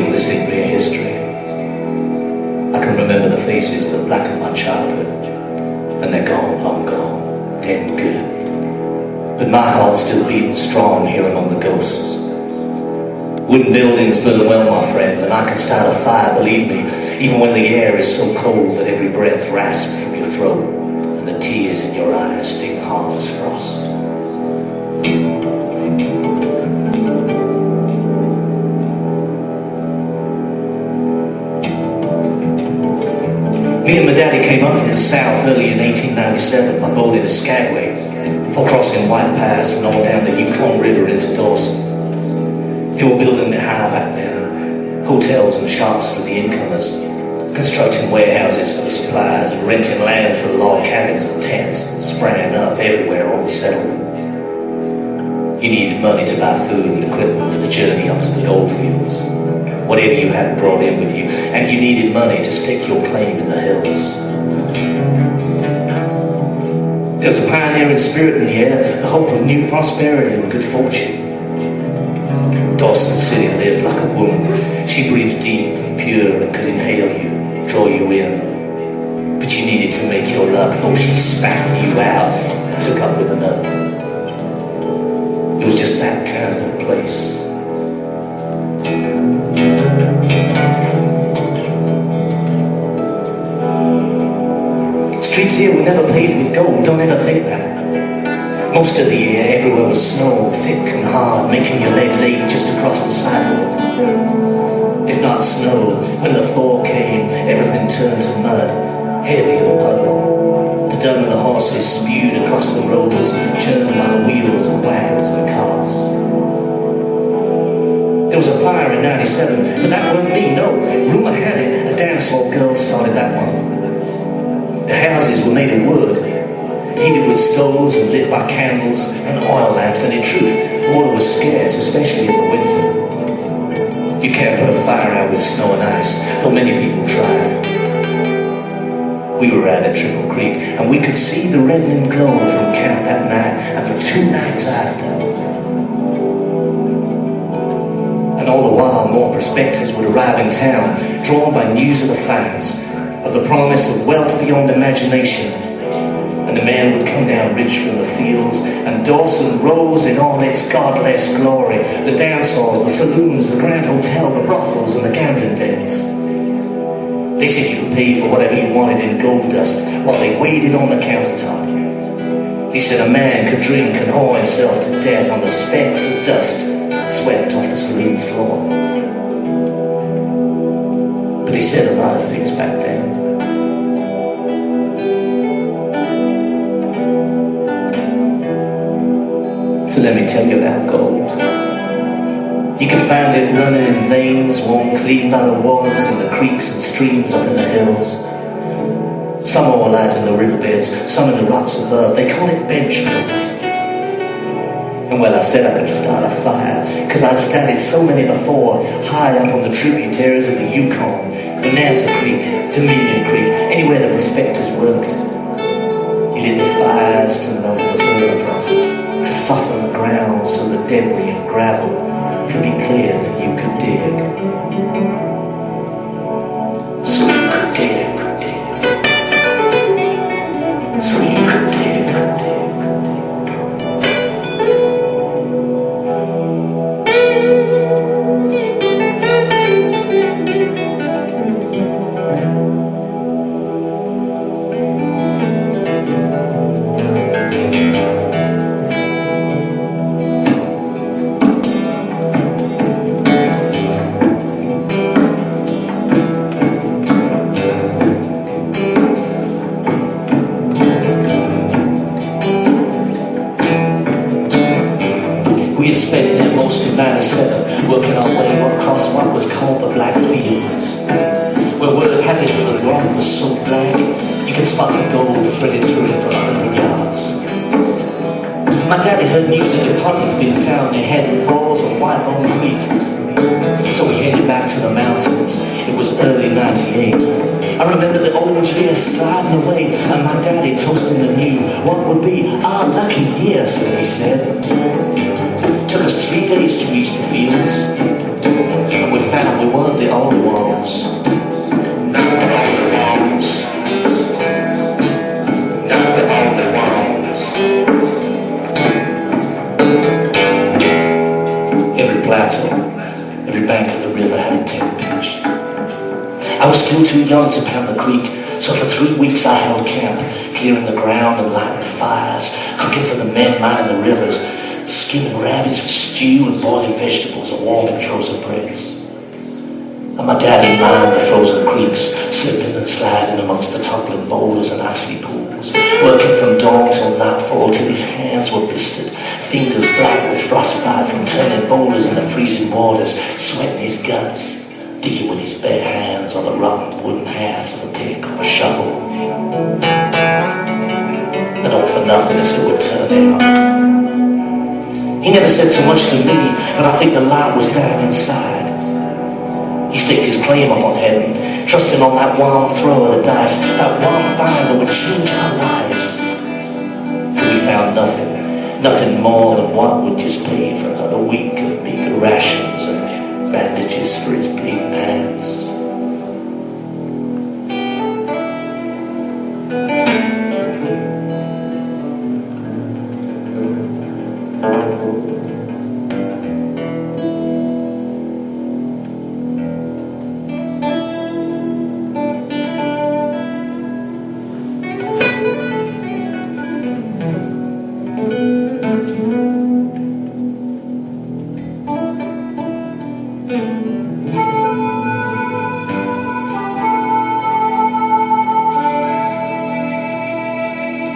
feel this ain't mere history. I can remember the faces that blackened my childhood, and they're gone, long gone, dead and good. But my heart's still beating strong here among the ghosts. Wooden buildings burn well, my friend, and I can start a fire, believe me, even when the air is so cold that every breath rasps from your throat and the tears in your eyes sting hard as frost. Me and my daddy came up from the south early in 1897 by boat into Skagway, for crossing White Pass and on down the Yukon River into Dawson. They were building it high back then, hotels and shops for the incomers, constructing warehouses for the supplies and renting land for the log cabins and tents that sprang up everywhere on the settlement. You needed money to buy food and equipment for the journey up to the gold fields, whatever you had brought in with you, and you needed money to stake your claim in the hills. There was a pioneering spirit in the air, the hope of new prosperity and good fortune. Dawson City lived like a woman. She breathed deep and pure and could inhale you, draw you in. But you needed to make your luck before she spat you out and took up with another. It was just that kind of place. Streets here were never paved with gold, don't ever think that. Most of the year, everywhere was snow, thick and hard, making your legs ache just across the sidewalk. If not snow, when the thaw came, everything turned to mud, heavy and puddled. The dung of the horses spewed across the roads, churned by the wheels of wagons and carts. There was a fire in '97, but that wasn't me, no. Rumour had it, a dance hall girl started that one. The houses were made of wood, heated with stoves and lit by candles and oil lamps, and in truth, water was scarce, especially in the winter. You can't put a fire out with snow and ice, though many people tried. We were out at Triple Creek, and we could see the reddening glow from camp that night and for 2 nights after. And all the while, more prospectors would arrive in town, drawn by news of the finds, of the promise of wealth beyond imagination. And the man would come down rich from the fields, and Dawson rose in all its godless glory. The dance halls, the saloons, the Grand Hotel, the brothels, and the gambling dens. They said you could pay for whatever you wanted in gold dust while they waited on the countertop. They said a man could drink and whore himself to death on the specks of dust swept off the saloon floor. But they said a lot of things back then. So let me tell you about gold. You can find it running in veins, warm clean by the waters and the creeks and streams up in the hills. Some ore lies in the riverbeds, some in the rocks above. They call it bench gold. And well, I said I could start a fire, because I'd studied so many before, high up on the tributaries of the Yukon, Bonanza Creek, Dominion Creek, anywhere the prospectors worked. You lit the fires to melt the permafrost, to soften the ground so the debris and gravel could be cleared and you could dig. So you could dig. So you could dig. We had spent most of '97 working our way across what was called the Black Fields, where word has it that the ground was so black you could spot the gold threaded through it for 100 yards. My daddy heard news of deposits being found near Head Falls and Whitebone Creek, so we headed back to the mountains. It was early '98. I remember the old year sliding away and my daddy toasting the new, what would be our lucky year, so he said. Took us 3 days to reach the fields, and we found we weren't changed. I was still too young to pound the creek, so for 3 weeks I held camp, clearing the ground and lighting fires, cooking for the men mining the rivers, skimming rabbits for stew and boiling vegetables and warming frozen breads. And my daddy mined the frozen creeks, slipping and sliding amongst the tumbling boulders and icy pools, working from dawn till nightfall till his hands were blistered, fingers black with frostbite from turning boulders in the freezing waters, sweating his guts, digging with his bare hands on the rotten wooden haft of a pick or a shovel. And all for nothing as it would turn out. He never said so much to me, but I think the light was down inside. He staked his claim up on heaven, trusting on that one throw of the dice, that one find that would change our lives. But we found nothing more than what would just pay for another week of meager rations and bandages for his bleeding hands.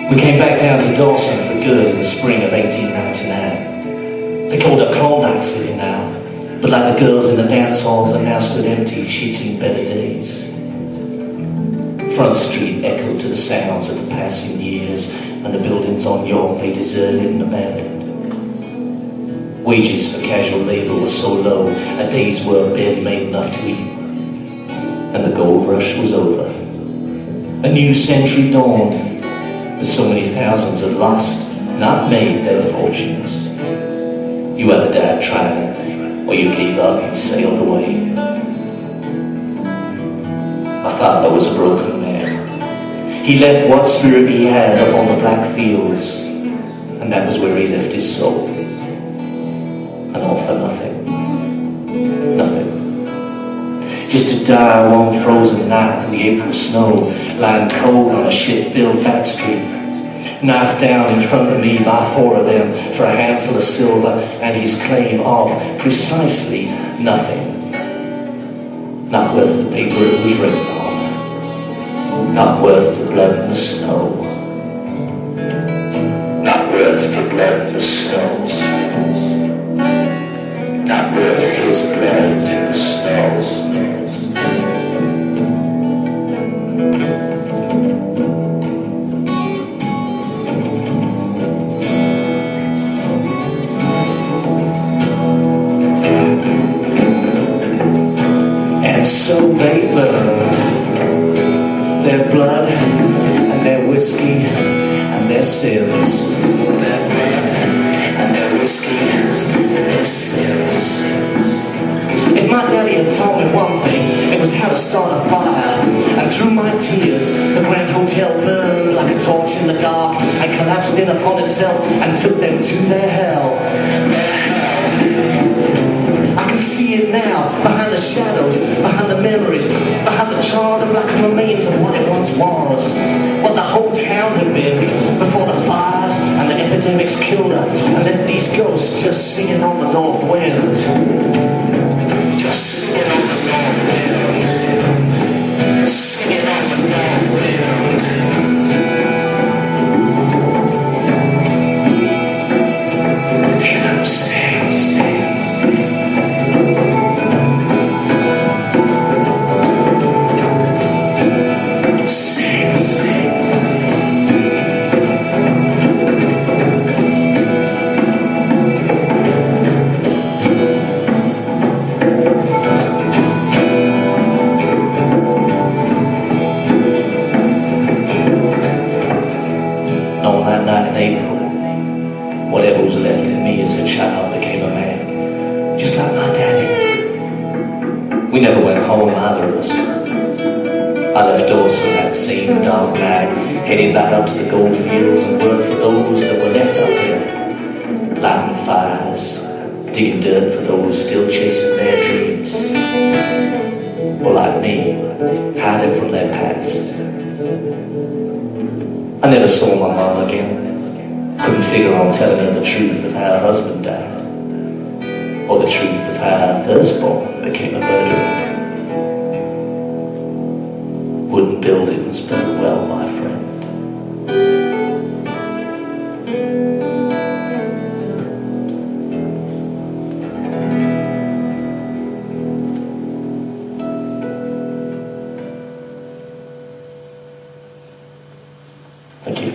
We came back down to Dawson for good in the spring of 1899. They called her Klondike City now, but like the girls in the dance halls that now stood empty, she'd seen better days. Front Street echoed to the sounds of the passing years, and the buildings on York lay deserted and abandoned. Wages for casual labour were so low, a day's work barely made enough to eat. And the gold rush was over. A new century dawned, but so many thousands had lost, not made their fortunes. You either died trying, or you gave up and sailed away. My father was a broken man. He left what spirit he had up on the black fields, and that was where he left his soul. And all for nothing. Nothing. Just to die one frozen night in the April snow, lying cold on a shit-filled back street, knifed down in front of me by 4 of them for a handful of silver and his claim of precisely nothing. Not worth the paper it was written on. Not worth the blood and the snow. Not worth the blood and the snow. Not worth his blood and the snow. And so they burned their blood and their whiskey and their sins. Their blood and their whiskey and their sins. If my daddy had told me one thing, it was how to start a fire. And through my tears, the Grand Hotel burned like a torch in the dark and collapsed in upon itself and took them to their hell. I can see it now, behind the shadows, behind the memories, behind the charred and blackened remains of what it once was. What the whole town had been, before the fires and the epidemics killed her, and left these ghosts just singing on the north wind. Just singing on the north wind. Singing on the north wind. Hear them sing. Whatever was left in me as a child became a man, just like my daddy. We never went home, either of us. I left Dawson that same dark night, heading back up to the gold fields and worked for those that were left up there, lighting fires, digging dirt for those still chasing their dreams. or like me, hiding from their past. I never saw my mum again. Couldn't figure on telling her the truth of how her husband died, or the truth of how her firstborn became a murderer. Wooden buildings burn well, my friend. Thank you.